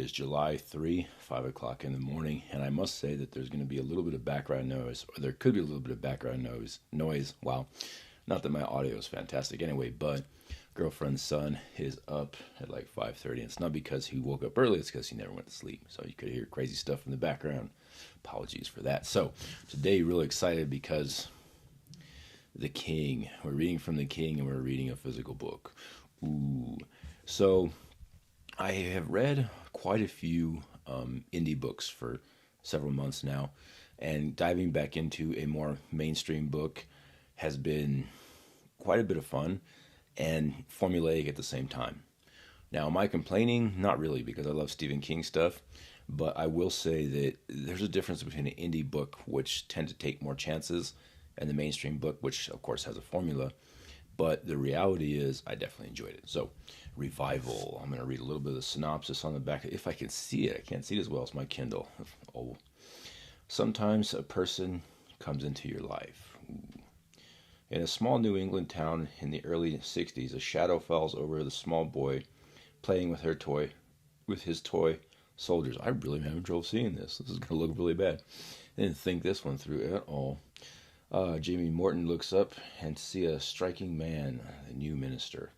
is July 3, 5 o'clock in the morning, and I must say that there's going to be a little bit of background noise, or there could be a little bit of background noise. Wow. Not that my audio is fantastic anyway, but girlfriend's son is up at like 5:30. It's not because he woke up early, it's because he never went to sleep. So you could hear crazy stuff in the background. Apologies for that. So today, really excited because the King. We're reading from the King and we're reading a physical book. Ooh. So I have read quite a few indie books for several months now, and diving back into a more mainstream book has been quite a bit of fun and formulaic at the same time. Now, am I complaining? Not really, because I love Stephen King stuff, but I will say that there's a difference between an indie book, which tend to take more chances, and the mainstream book, which of course has a formula. But the reality is, I definitely enjoyed it. So, Revival. I'm going to read a little bit of the synopsis on the back. If I can see it, I can't see it as well as my Kindle. Oh. Sometimes a person comes into your life. Ooh. In a small New England town in the early 60s, a shadow falls over the small boy playing with his toy soldiers. I really am having trouble seeing this. This is going to look really bad. I didn't think this one through at all. Jamie Morton looks up and see a striking man, the new minister,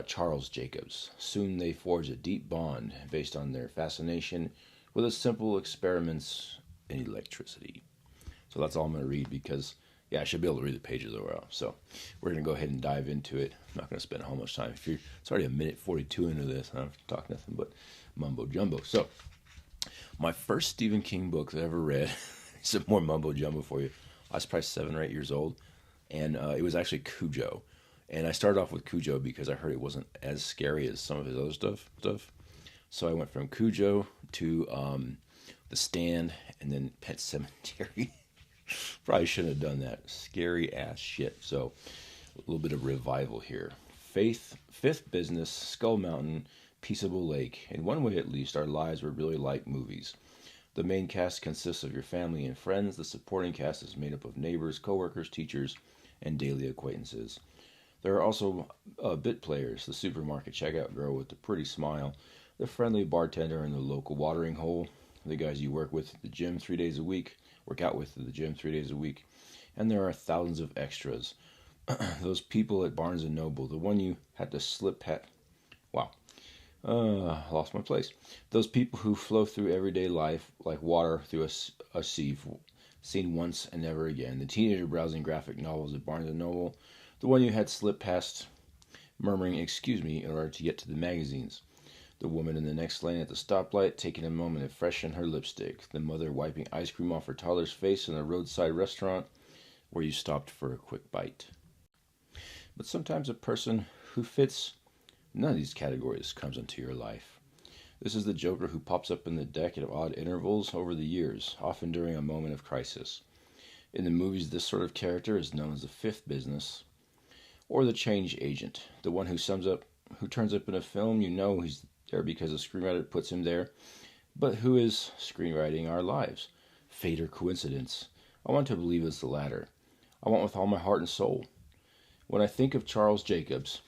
Charles Jacobs. Soon they forge a deep bond based on their fascination with the simple experiments in electricity. So that's all I'm going to read because, I should be able to read the pages overall. So we're going to go ahead and dive into it. I'm not going to spend a whole much time. It's already a minute 42 into this. I don't have to talk nothing but mumbo jumbo. So my first Stephen King book that I ever read, some more mumbo jumbo for you. I was probably 7 or 8 years old, and it was actually Cujo. And I started off with Cujo because I heard it wasn't as scary as some of his other stuff. So I went from Cujo to The Stand, and then Pet Sematary. Probably shouldn't have done that. Scary ass shit. So a little bit of revival here. Fifth Business, Skull Mountain, Peaceable Lake. In one way at least, our lives were really like movies. The main cast consists of your family and friends. The supporting cast is made up of neighbors, coworkers, teachers, and daily acquaintances. There are also bit players, the supermarket checkout girl with the pretty smile, the friendly bartender in the local watering hole, the guys you work with at the gym 3 days a week, and there are thousands of extras. Those people at Barnes & Noble, the one you had to slip past. Wow. Lost my place. Those people who flow through everyday life like water through a sieve, seen once and never again. The teenager browsing graphic novels at Barnes & Noble, the one you had slipped past murmuring, "Excuse me," in order to get to the magazines. The woman in the next lane at the stoplight taking a moment to freshen her lipstick. The mother wiping ice cream off her toddler's face in a roadside restaurant where you stopped for a quick bite. But sometimes a person who fits none of these categories comes into your life. This is the Joker who pops up in the deck at odd intervals over the years, often during a moment of crisis. In the movies, this sort of character is known as the fifth business, or the change agent, the one who turns up in a film. You know he's there because the screenwriter puts him there, but who is screenwriting our lives? Fate or coincidence? I want to believe it's the latter. I want with all my heart and soul. When I think of Charles Jacobs,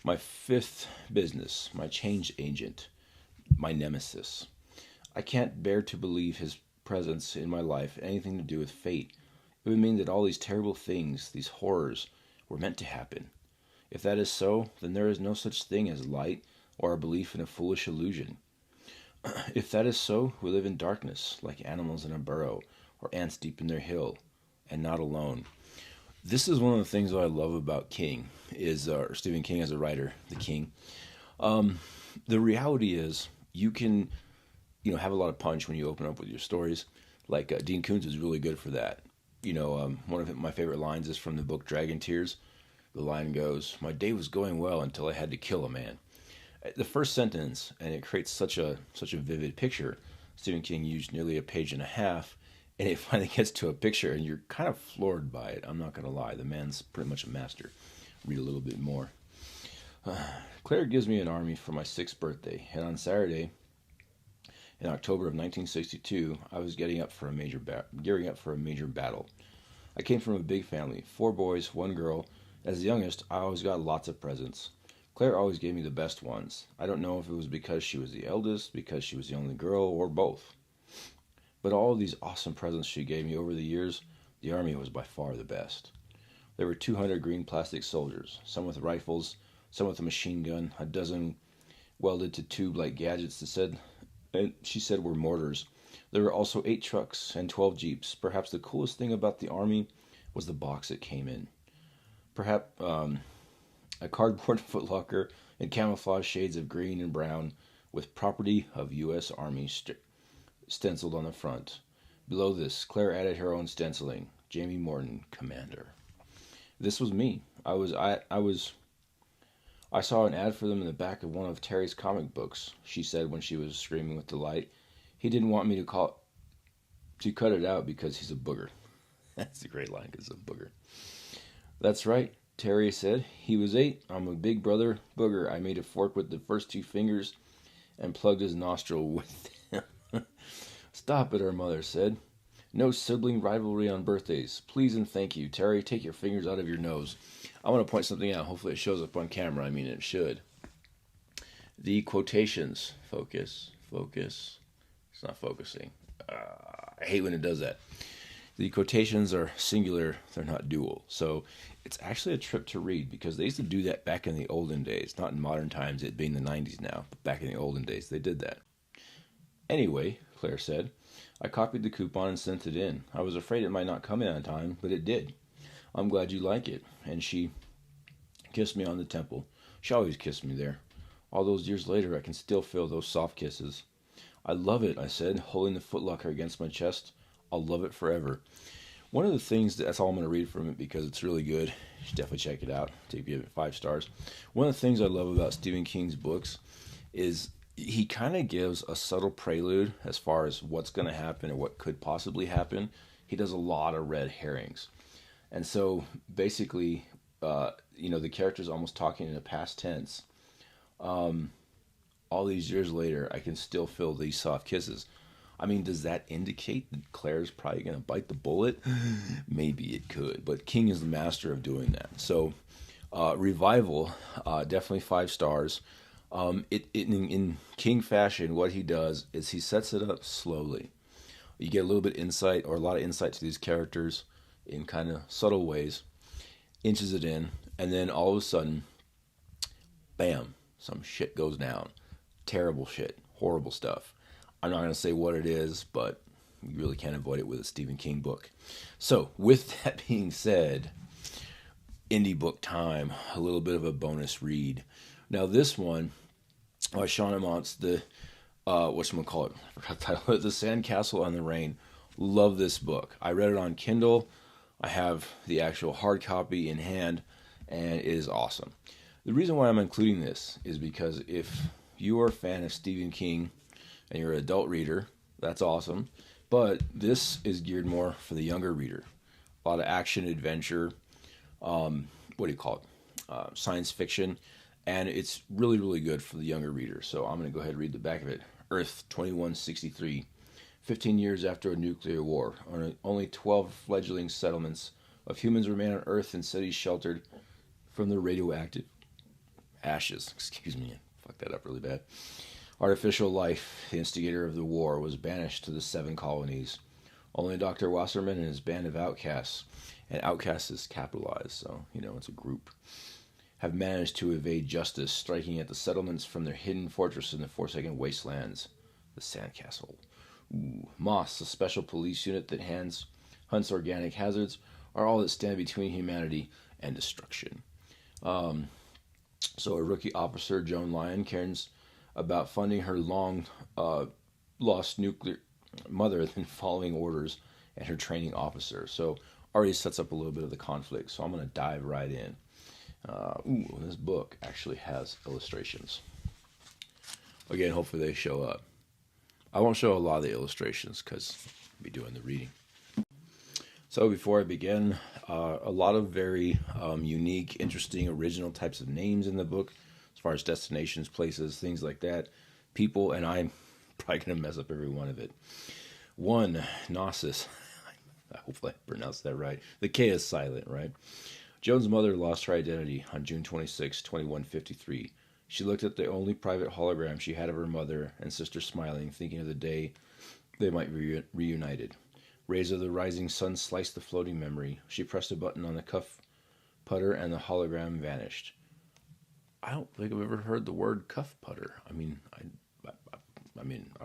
my fifth business, my change agent, my nemesis, I can't bear to believe his presence in my life anything to do with fate. It would mean that all these terrible things, these horrors, were meant to happen. If that is so, then there is no such thing as light or a belief in a foolish illusion. If that is so, we live in darkness, like animals in a burrow, or ants deep in their hill, and not alone. This is one of the things that I love about King, or Stephen King as a writer, the King. The reality is, you can, have a lot of punch when you open up with your stories. Like Dean Koontz is really good for that. One of my favorite lines is from the book Dragon Tears. The line goes, "My day was going well until I had to kill a man." The first sentence, and it creates such a vivid picture. Stephen King used nearly a page and a half, and it finally gets to a picture, and you're kind of floored by it. I'm not going to lie. The man's pretty much a master. Read a little bit more. Claire gives me an army for my 6th birthday, and on Saturday, in October of 1962, I was gearing up for a major battle. I came from a big family, 4 boys, 1 girl. As the youngest, I always got lots of presents. Claire always gave me the best ones. I don't know if it was because she was the eldest, because she was the only girl, or both. But all of these awesome presents she gave me over the years, the Army was by far the best. There were 200 green plastic soldiers, some with rifles, some with a machine gun, a dozen welded to tube-like gadgets she said were mortars. There were also 8 trucks and 12 jeeps. Perhaps the coolest thing about the Army was the box it came in. Perhaps a cardboard footlocker in camouflage shades of green and brown with property of U.S. Army stenciled on the front. Below this, Claire added her own stenciling, Jamie Morton, Commander. This was me. I saw an ad for them in the back of one of Terry's comic books, she said when she was screaming with delight. He didn't want me to cut it out because he's a booger. That's a great line, because he's a booger. That's right, Terry said. He was 8. I'm a big brother booger. I made a fork with the first 2 fingers and plugged his nostril with him. Stop it, her mother said. No sibling rivalry on birthdays. Please and thank you. Terry, take your fingers out of your nose. I want to point something out. Hopefully it shows up on camera. I mean, it should. The quotations. Focus. It's not focusing. I hate when it does that. The quotations are singular. They're not dual. So it's actually a trip to read, because they used to do that back in the olden days. Not in modern times, it being the 90s now. But back in the olden days, they did that. Anyway, Claire said, I copied the coupon and sent it in. I was afraid it might not come in on time, but it did. I'm glad you like it. And she kissed me on the temple. She always kissed me there. All those years later, I can still feel those soft kisses. I love it, I said, holding the footlocker against my chest. I'll love it forever. One of the things, that's all I'm going to read from it because it's really good. You should definitely check it out to give it 5 stars. One of the things I love about Stephen King's books is he kind of gives a subtle prelude as far as what's going to happen or what could possibly happen. He does a lot of red herrings. And so basically, the character's almost talking in a past tense. All these years later, I can still feel these soft kisses. I mean, does that indicate that Claire's probably going to bite the bullet? Maybe it could, but King is the master of doing that. So, Revival, definitely 5 stars. In King fashion, what he does is he sets it up slowly. You get a little bit insight, or a lot of insight to these characters in kind of subtle ways, inches it in, and then all of a sudden, bam, some shit goes down. Terrible shit, horrible stuff. I'm not going to say what it is, but you really can't avoid it with a Stephen King book. So, with that being said, indie book time, a little bit of a bonus read. Now, this one, Sean Amont's I forgot the title, The Sandcastle and the Rain. Love this book. I read it on Kindle. I have the actual hard copy in hand, and it is awesome. The reason why I'm including this is because if you are a fan of Stephen King and you're an adult reader, that's awesome. But this is geared more for the younger reader. A lot of action, adventure, science fiction. And it's really, really good for the younger reader. So I'm going to go ahead and read the back of it. Earth 2163. 15 years after a nuclear war, only 12 fledgling settlements of humans remain on Earth in cities sheltered from the radioactive ashes. Excuse me, I fucked that up really bad. Artificial life, the instigator of the war, was banished to the 7 colonies. Only Dr. Wasserman and his band of outcasts, and outcasts is capitalized, so, it's a group, have managed to evade justice, striking at the settlements from their hidden fortress in the Forsaken Wastelands, the Sandcastle. Moss, a special police unit that hunts organic hazards, are all that stand between humanity and destruction. So a rookie officer, Joan Lyon, cares about funding her long-lost nuclear mother than following orders and her training officer. So already sets up a little bit of the conflict. So I'm going to dive right in. This book actually has illustrations. Again, hopefully they show up. I won't show a lot of the illustrations because I'll be doing the reading. So before I begin, a lot of very unique, interesting, original types of names in the book, as far as destinations, places, things like that, people, and I'm probably going to mess up every one of it. 1, Knossos. Hopefully I pronounced that right. The K is silent, right? Joan's mother lost her identity on June 26, 2153. She looked at the only private hologram she had of her mother and sister smiling, thinking of the day they might be reunited. Rays of the rising sun sliced the floating memory. She pressed a button on the cuff putter and the hologram vanished. I don't think I've ever heard the word cuff putter. I don't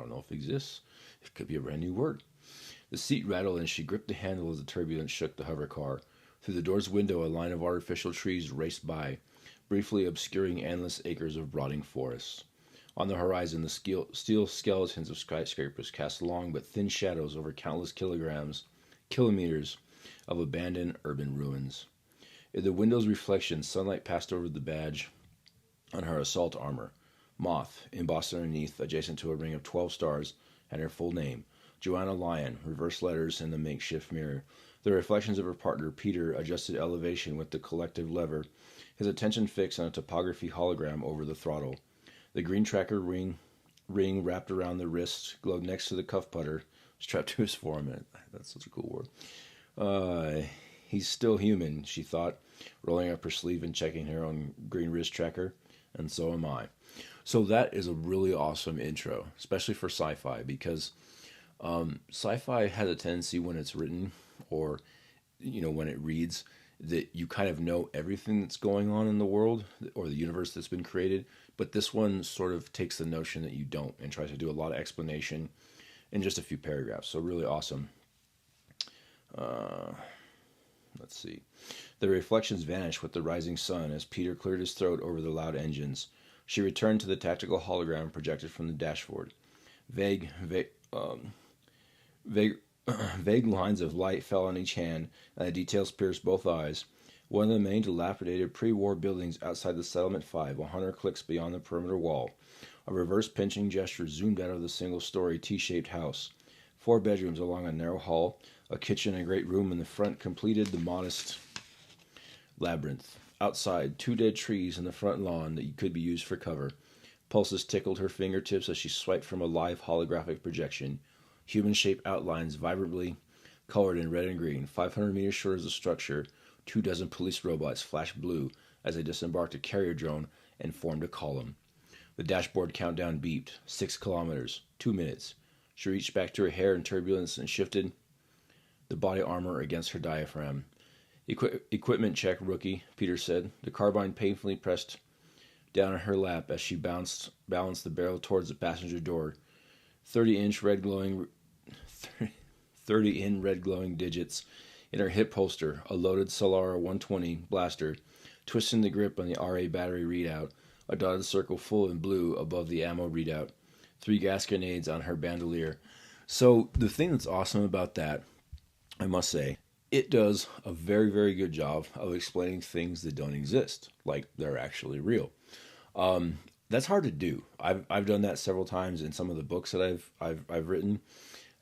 know if it exists. It could be a brand new word. The seat rattled and she gripped the handle as the turbulence shook the hover car. Through the door's window, a line of artificial trees raced by, briefly obscuring endless acres of rotting forests. On the horizon, the steel skeletons of skyscrapers cast long but thin shadows over countless kilometers of abandoned urban ruins. In the window's reflection, sunlight passed over the badge on her assault armor. Moth, embossed underneath, adjacent to a ring of 12 stars, and her full name, Joanna Lyon, reversed letters in the makeshift mirror. The reflections of her partner, Peter, adjusted elevation with the collective lever, his attention fixed on a topography hologram over the throttle. The green tracker ring wrapped around the wrist glowed next to the cuff putter, strapped to his forearm. That's such a cool word. He's still human, she thought, rolling up her sleeve and checking her own green wrist tracker. And so am I. So that is a really awesome intro, especially for sci-fi, because sci-fi has a tendency when it's written or, when it reads, that you kind of know everything that's going on in the world or the universe that's been created. But this one sort of takes the notion that you don't and tries to do a lot of explanation in just a few paragraphs. So really awesome. Let's see. The reflections vanished with the rising sun as Peter cleared his throat over the loud engines. She returned to the tactical hologram projected from the dashboard. Vague lines of light fell on each hand, and the details pierced both eyes. One of the main dilapidated pre-war buildings outside the Settlement 5, 100 clicks beyond the perimeter wall. A reverse pinching gesture zoomed out of the single-story T-shaped house. 4 bedrooms along a narrow hall, a kitchen and a great room in the front completed the modest labyrinth. Outside, 2 dead trees in the front lawn that could be used for cover. Pulses tickled her fingertips as she swiped from a live holographic projection. Human-shaped outlines vibrantly colored in red and green. 500 meters short of the structure, 24 police robots flashed blue as they disembarked a carrier drone and formed a column. The dashboard countdown beeped. 6 kilometers. 2 minutes. She reached back to her hair in turbulence and shifted the body armor against her diaphragm. Equipment check, rookie, Peter said. The carbine painfully pressed down on her lap as she balanced the barrel towards the passenger door. 30 in red glowing digits in her hip holster, a loaded Solara 120 blaster, twisting the grip on the RA battery readout, a dotted circle full in blue above the ammo readout, 3 gas grenades on her bandolier. So the thing that's awesome about that, I must say, it does a very, very good job of explaining things that don't exist, like they're actually real. That's hard to do. I've done that several times in some of the books that I've written,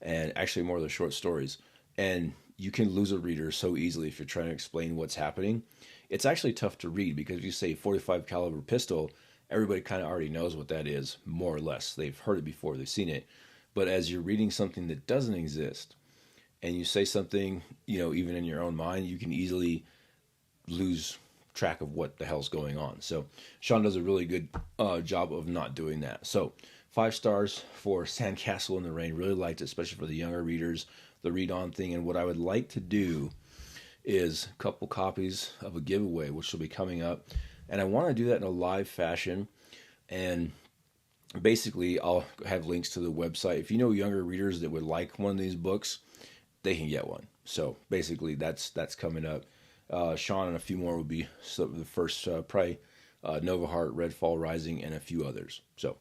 and actually more of the short stories. And you can lose a reader so easily if you're trying to explain what's happening. It's actually tough to read because if you say 45 caliber pistol, everybody kind of already knows what that is, more or less. They've heard it before, they've seen it. But as you're reading something that doesn't exist, and you say something, even in your own mind, you can easily lose track of what the hell's going on. So Sean does a really good job of not doing that. So 5 stars for Sandcastle in the Rain. Really liked it, especially for the younger readers, the read-on thing. And what I would like to do is a couple copies of a giveaway, which will be coming up. And I want to do that in a live fashion. And basically, I'll have links to the website. If you know younger readers that would like one of these books, they can get one. So basically, that's coming up. Sean and a few more will be the first, probably Nova Heart, Redfall Rising, and a few others. So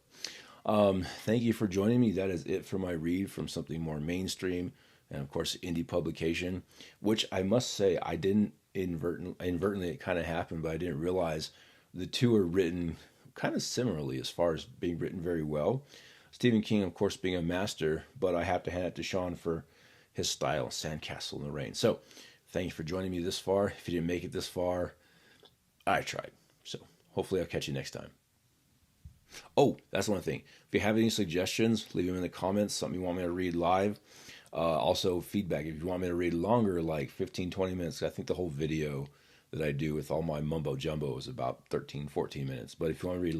thank you for joining me. That is it for my read from something more mainstream and, of course, indie publication, which I must say I didn't inadvertently it kind of happened, but I didn't realize the two are written kind of similarly as far as being written very well. Stephen King, of course, being a master, but I have to hand it to Sean for his style, Sandcastle in the Rain. So thank you for joining me this far. If you didn't make it this far, I tried. So hopefully I'll catch you next time. Oh, that's one thing. If you have any suggestions, leave them in the comments, something you want me to read live. Also, feedback. If you want me to read longer, like 15, 20 minutes, I think the whole video that I do with all my mumbo jumbo is about 13, 14 minutes. But if you want to read